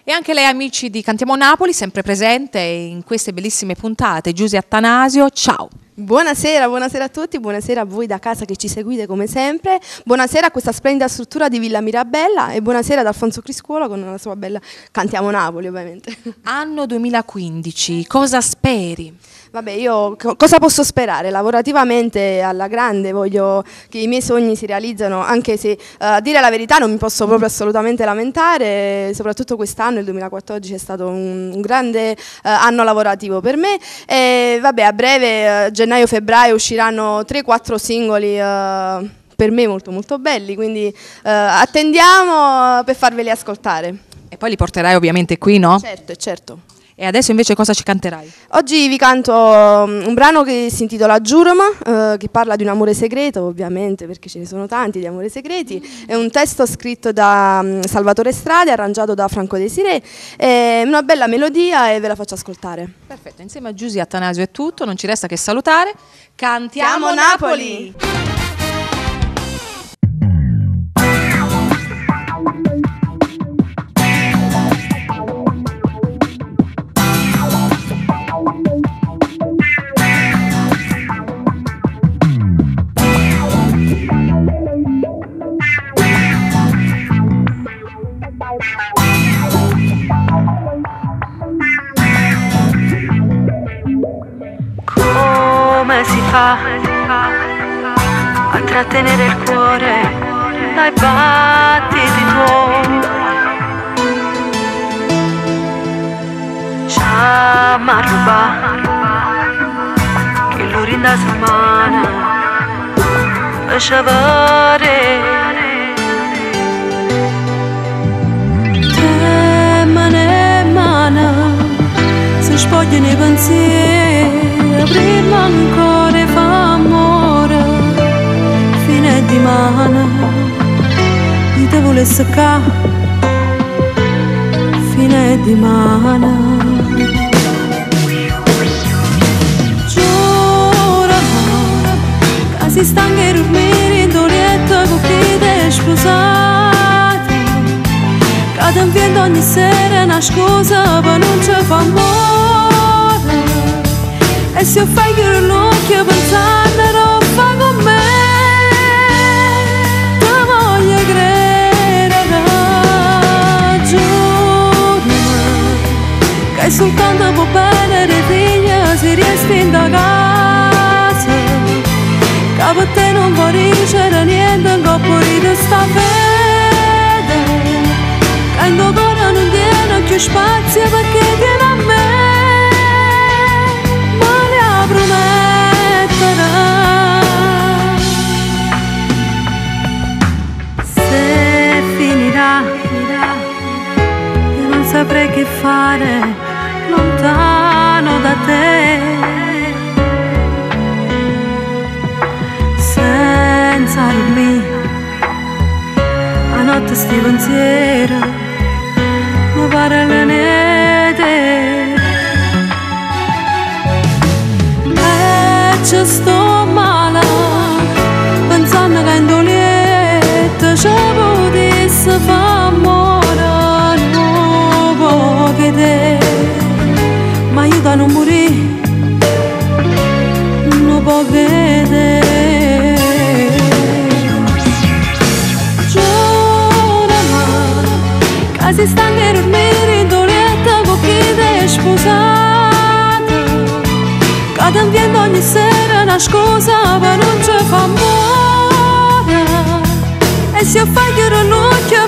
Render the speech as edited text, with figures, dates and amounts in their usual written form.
E anche lei, amici di Cantiamo Napoli, sempre presente in queste bellissime puntate. Giusy Attanasio, ciao. Buonasera, buonasera a tutti, buonasera a voi da casa che ci seguite come sempre, buonasera a questa splendida struttura di Villa Mirabella e buonasera ad Alfonso Criscuolo con la sua bella Cantiamo Napoli ovviamente. Anno 2015, cosa speri? Vabbè, io cosa posso sperare? Lavorativamente alla grande voglio che i miei sogni si realizzano, anche se a dire la verità non mi posso proprio assolutamente lamentare, soprattutto quest'anno, il 2014 è stato un grande anno lavorativo per me e vabbè, a breve, gennaio-febbraio usciranno 3-4 singoli per me molto molto belli, quindi attendiamo per farveli ascoltare. E poi li porterai ovviamente qui, no? Certo, certo. E adesso invece cosa ci canterai? Oggi vi canto un brano che si intitola Giuroma, che parla di un amore segreto, ovviamente, perché ce ne sono tanti di amori segreti. È un testo scritto da Salvatore Strade, arrangiato da Franco Desiré. È una bella melodia e ve la faccio ascoltare. Perfetto, insieme a Giusy Attanasio è tutto, non ci resta che salutare. Cantiamo Napoli! Come si fa a trattenere il cuore dai battiti tuoi? Ci m'ha rubato che l'ora in da settimana faceva tremane mano, si spogliano i pensieri, prima ancora fa amore, fine di mano, io te volessi ca, fine di mano. Giuro che si stanca di dormire in letto con chi ti è sposato, che ti invento ogni sera una scusa per non ci fa amore. E se io fai chiudere l'occhio pensando lo fa con me, ti voglio credere, giurami che soltanto può bene le figlie si resta in da casa, che per te non può ricevere niente in coppa di sta fede, che in tuo cuore non tiene più spazio perché tiene a me. Se finirà, io non saprei che fare lontano da te, senza dormire, a notte sti pensieri mi pare le nete. Ci sto male, pensando che in doletta ci potesse fare amore, non poche te, ma io da non morire, non poche te. Giurami che si stanca di dormire in doletta con chi ti è sposato, che ti invento ogni sera una scusa per non ci fa amore. E se io fai chiudere l'occhio